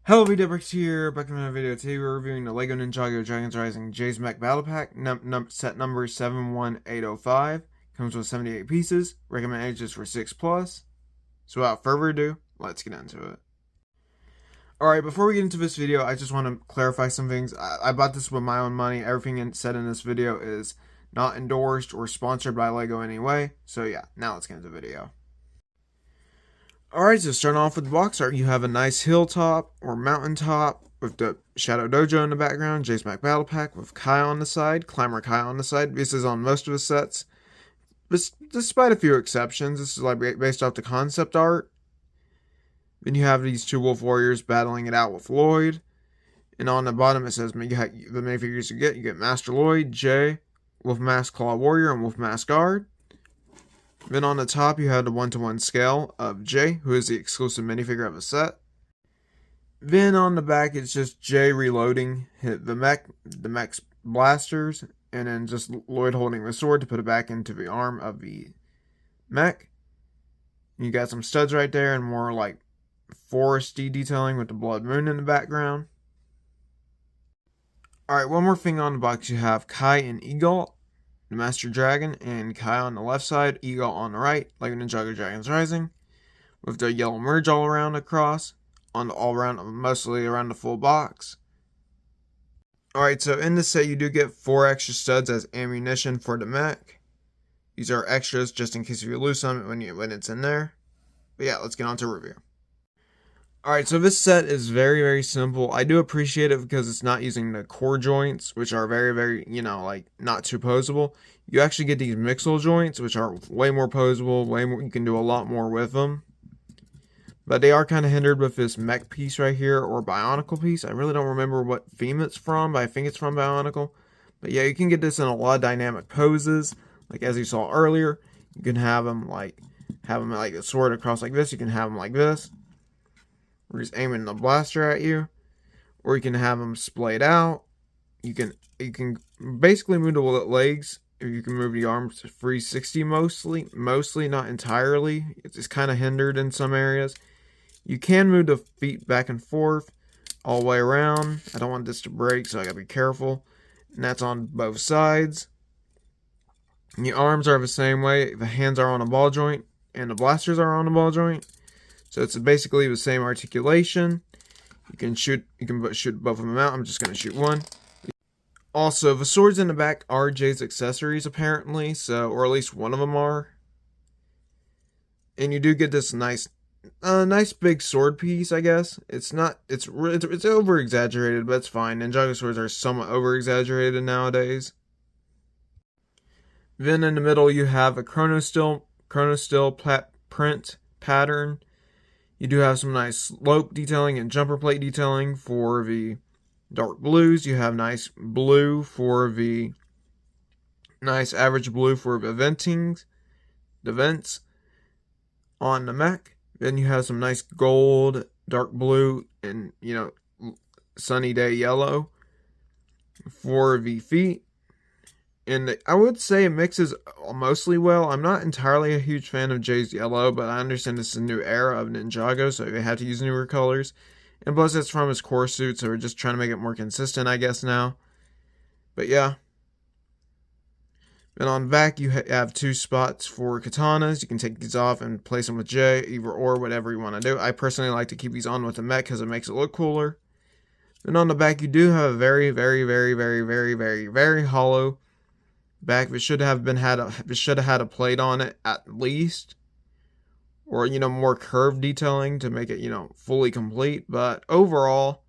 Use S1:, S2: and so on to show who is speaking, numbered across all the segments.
S1: Hello, VWorks here, back in another video. Today we're reviewing the LEGO Ninjago Dragons Rising Jay's Mech Battle Pack, set number 71805. Comes with 78 pieces, recommended ages for 6+. So without further ado, let's get into it. Alright, before we get into this video, I just want to clarify some things. I bought this with my own money. Everything said in this video is not endorsed or sponsored by LEGO in any way. So yeah, now let's get into the video. Alright, so starting off with the box art, you have a nice hilltop or mountaintop with the Shadow Dojo in the background, Jay's Mech Battle Pack with Kai on the side, Climber Kai on the side. This is on most of the sets, despite a few exceptions. This is like based off the concept art. Then you have these two wolf warriors battling it out with Lloyd. And on the bottom it says the minifigures you get Master Lloyd, Jay, Wolf Mask Claw Warrior, and Wolf Mask Guard. Then on the top, you have the 1-to-1 scale of Jay, who is the exclusive minifigure of the set. Then on the back, it's just Jay reloading the mech's blasters, and then just Lloyd holding the sword to put it back into the arm of the mech. You got some studs right there, and more like foresty detailing with the blood moon in the background. Alright, one more thing on the box, you have Kai and Eagle, the Master Dragon, and Kai on the left side, Eagle on the right, like Ninjago Dragons Rising, with the yellow merge all around across, mostly around the full box. Alright, so in this set you do get 4 extra studs as ammunition for the mech. These are extras just in case you lose some when it's in there. But yeah, let's get on to review. Alright, so this set is very, very simple. I do appreciate it because it's not using the core joints, which are very, very, like not too posable. You actually get these mixel joints, which are way more posable, you can do a lot more with them. But they are kind of hindered with this mech piece right here, or Bionicle piece. I really don't remember what theme it's from, but I think it's from Bionicle. But yeah, you can get this in a lot of dynamic poses. Like as you saw earlier, you can have them like a sword across like this. You can have them like this. We're just aiming the blaster at you, or you can have them splayed out. You can basically move the legs, or you can move the arms to 360 mostly, not entirely. It's kind of hindered in some areas. You can move the feet back and forth all the way around. I don't want this to break, so I gotta be careful. And that's on both sides. And the arms are the same way. The hands are on a ball joint, and the blasters are on a ball joint. So it's basically the same articulation. You can shoot both of them out. I'm just going to shoot one. Also, the swords in the back are Jay's accessories apparently, or at least one of them are. And you do get this nice big sword piece, I guess. It's over exaggerated, but it's fine. Ninjago swords are somewhat over exaggerated nowadays. Then in the middle you have a chrono steel print pattern. You do have some nice slope detailing and jumper plate detailing for the dark blues. You have nice blue for the average blue for the vents on the mech. Then you have some nice gold, dark blue, and sunny day yellow for the feet. And I would say it mixes mostly well. I'm not entirely a huge fan of Jay's yellow, but I understand this is a new era of Ninjago, so they have to use newer colors. And plus, it's from his core suit, so we're just trying to make it more consistent, I guess, now. But yeah. Then on the back, you have 2 spots for katanas. You can take these off and place them with Jay, either or, whatever you want to do. I personally like to keep these on with the mech because it makes it look cooler. Then on the back, you do have a very, very, very, very, very, very, very hollow back. It should have had a plate on it at least, or more curved detailing to make it fully complete. But overall,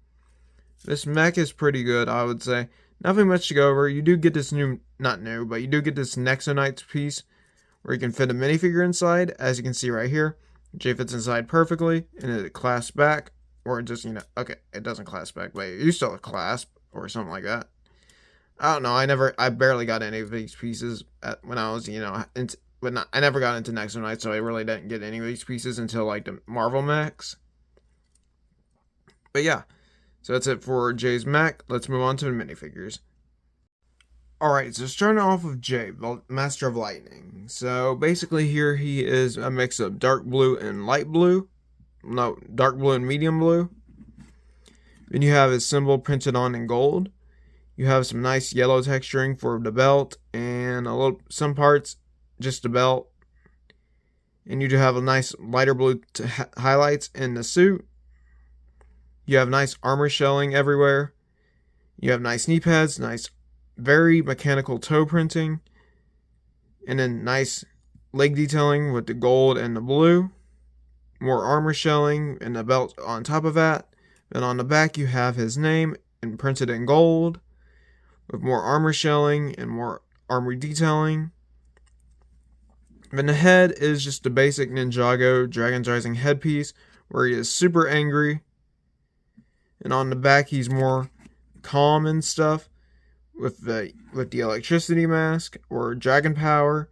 S1: this mech is pretty good, I would say. Nothing much to go over. You do get this but you do get this Nexonites piece where you can fit a minifigure inside. As you can see right here, Jay fits inside perfectly, and it clasps back, or it just okay, it doesn't clasp back, but it used to clasp or something like that. I don't know. I barely got any of these pieces when I was, I never got into Nexonites, so I really didn't get any of these pieces until like the Marvel mechs. But yeah, so that's it for Jay's mech. Let's move on to the minifigures. Alright, so starting off with Jay, the Master of Lightning. So basically here he is a mix of dark blue and light blue. No, dark blue and medium blue. Then you have his symbol printed on in gold. You have some nice yellow texturing for the belt and some parts just the belt. And you do have a nice lighter blue highlights in the suit. You have nice armor shelling everywhere. You have nice knee pads, nice very mechanical toe printing. And then nice leg detailing with the gold and the blue. More armor shelling and the belt on top of that. Then on the back you have his name and printed in gold with more armor shelling and more armor detailing. Then the head is just a basic Ninjago Dragon's Rising headpiece where he is super angry. And on the back he's more calm and stuff with the electricity mask or dragon power,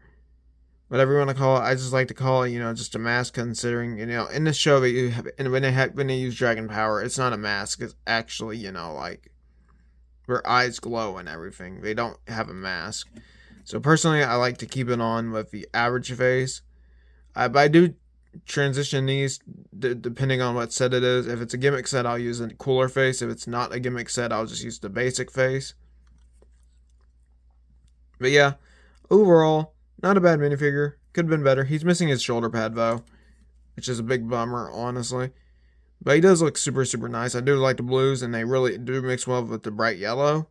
S1: whatever you want to call it. I just like to call it, just a mask, considering, in the show when they use dragon power, it's not a mask. It's actually, like where eyes glow and everything. They don't have a mask. So personally, I like to keep it on with the average face. But I do transition these depending on what set it is. If it's a gimmick set, I'll use a cooler face. If it's not a gimmick set, I'll just use the basic face. But yeah, overall, not a bad minifigure. Could have been better. He's missing his shoulder pad though, which is a big bummer, honestly. But he does look super, super nice. I do like the blues, and they really do mix well with the bright yellow.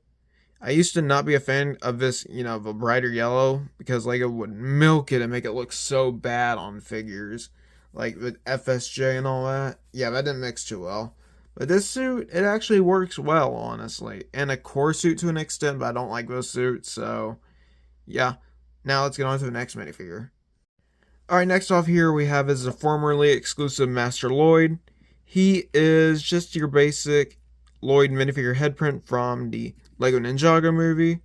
S1: I used to not be a fan of this, of a brighter yellow, because Lego would milk it and make it look so bad on figures. Like with FSJ and all that. Yeah, that didn't mix too well. But this suit, it actually works well, honestly. And a core suit to an extent, but I don't like those suits, so yeah. Now let's get on to the next minifigure. Alright, next off here we have is the formerly exclusive Master Lloyd. He is just your basic Lloyd minifigure headprint from the Lego Ninjago movie.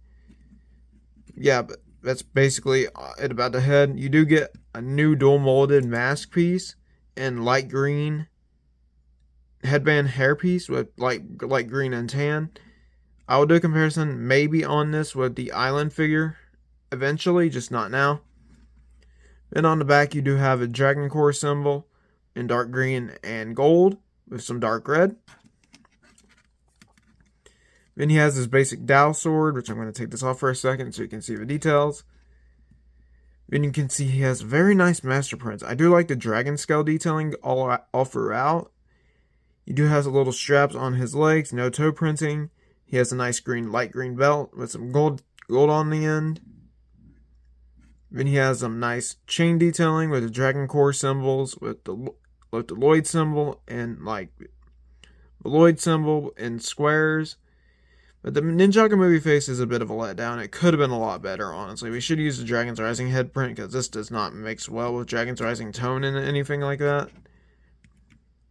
S1: Yeah, but that's basically it about the head. You do get a new dual molded mask piece in light green headband hairpiece with light green and tan. I will do a comparison maybe on this with the Island figure eventually, just not now. Then on the back you do have a Dragon Core symbol in dark green and gold with some dark red. Then he has his basic Dao sword, which I'm going to take this off for a second so you can see the details. Then you can see he has very nice master prints. I do like the dragon scale detailing all throughout. He do has a little straps on his legs, no toe printing. He has a nice light green belt with some gold on the end. Then he has some nice chain detailing with the Dragon Core symbols, with the Lloyd symbol and like the Lloyd symbol in squares. But the Ninjago movie face is a bit of a letdown. It could have been a lot better, honestly. We should use the Dragon's Rising head print, because this does not mix well with Dragon's Rising tone and anything like that.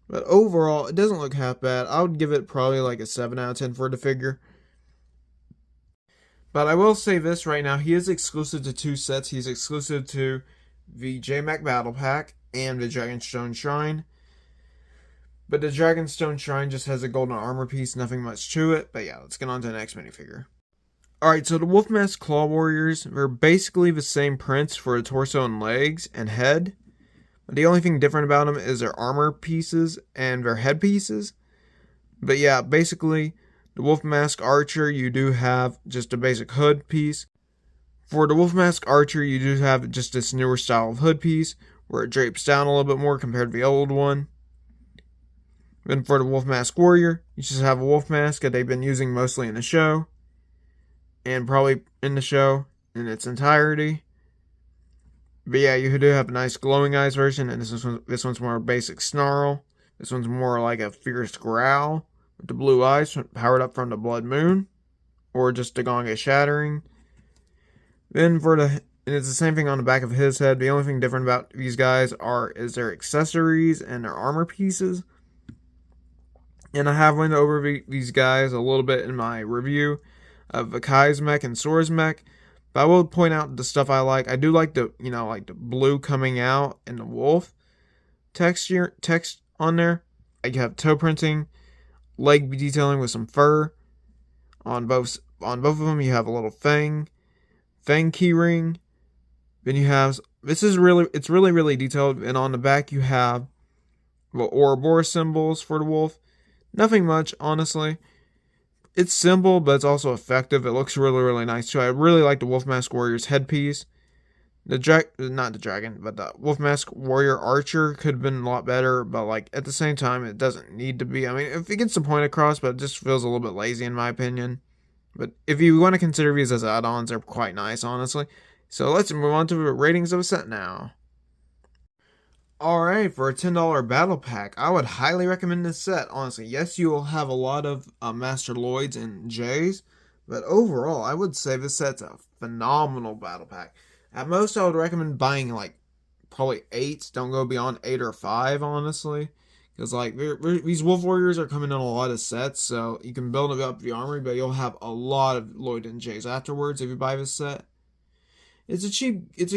S1: But overall, it doesn't look half bad. I would give it probably like a 7 out of 10 for the figure. But I will say this right now. He is exclusive to 2 sets. He's exclusive to the J-Mech Battle Pack and the Dragonstone Shrine. But the Dragonstone Shrine just has a golden armor piece, nothing much to it. But yeah, let's get on to the next minifigure. Alright, so the Wolfmask Claw Warriors are basically the same prints for the torso and legs and head. But the only thing different about them is their armor pieces and their head pieces. But yeah, basically, the Wolfmask Archer, you do have just a basic hood piece. For the Wolfmask Archer, you do have just this newer style of hood piece, where it drapes down a little bit more compared to the old one. Then for the Wolfmask Warrior, you just have a wolf mask that they've been using mostly in the show. And probably in the show in its entirety. But yeah, you do have a nice glowing eyes version, and this one's more basic snarl. This one's more like a fierce growl, with the blue eyes powered up from the Blood Moon, or just the Gonga Shattering. Then and it's the same thing on the back of his head. The only thing different about these guys is their accessories and their armor pieces. And I have went over these guys a little bit in my review of Akai's Mech and Sora's Mech. But I will point out the stuff I like. I do like the, like the blue coming out and the wolf text on there. Like you have toe printing, leg detailing with some fur. On both of them, you have a little fang keyring. Then you have, it's really detailed. And on the back, you have the Ouroboros symbols for the wolf. Nothing much, honestly. It's simple, but it's also effective. It looks really, really nice too. I really like the Wolfmask Warrior's headpiece. Not the dragon, but the Wolfmask Warrior Archer could have been a lot better, but like at the same time, it doesn't need to be. I mean, if it gets the point across, but it just feels a little bit lazy in my opinion. But if you want to consider these as add-ons, they're quite nice, honestly. So let's move on to the ratings of a set now. Alright, for a $10 battle pack, I would highly recommend this set, honestly. Yes, you will have a lot of Master Lloyds and Jays, but overall, I would say this set's a phenomenal battle pack. At most, I would recommend buying like probably 8. Don't go beyond 8 or 5, honestly. Because like these Wolf Warriors are coming in a lot of sets, so you can build up the armory, but you'll have a lot of Lloyd and Jays afterwards if you buy this set. It's a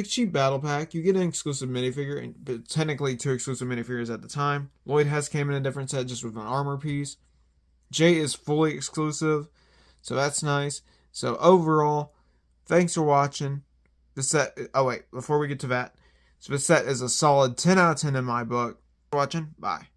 S1: cheap battle pack. You get an exclusive minifigure, but technically 2 exclusive minifigures at the time. Lloyd has came in a different set just with an armor piece. Jay is fully exclusive, so that's nice. So overall, thanks for watching. The set. Oh wait, before we get to that, so the set is a solid 10 out of 10 in my book. Thanks for watching. Bye.